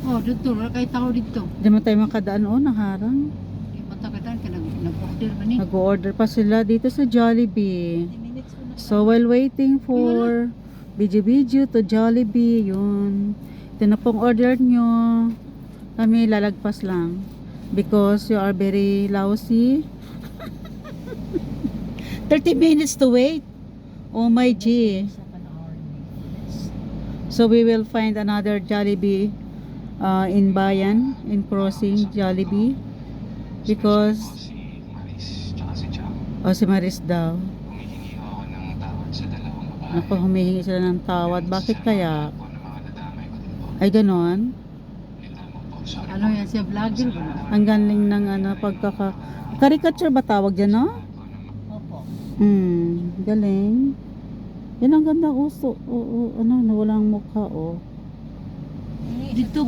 Oh, dito. Wala kayo tao dito. Di man tayo makadaan o, naharang. Di matakadan ka. Nag-order ba ni? Nag-order pa sila dito sa Jollibee. 20 minutes ko na. So while waiting for video to Jollibee, yun. Ito na pong order nyo. Kami lalagpas lang. Because you are very lousy. 30 minutes to wait. Oh my G. Sa Panahor ni. So we will find another Jollibee in Bayan, in crossing Jollibee. Because si Maris daw. Humihingi ako ng tawad sa dalawang babae. Naku, humihingi sila ng tawad. Bakit kaya? Ako ng mga nadamay ko din po. Ay ganon. Yun lang po. Sorry Ano yan siya? Vlogger ba? Ang galing ng pagkaka... Caricature ba tawag dyan, no? Opo. Galing. Yan ang ganda uso. Oo, ano, walang mukha, oh. Dito,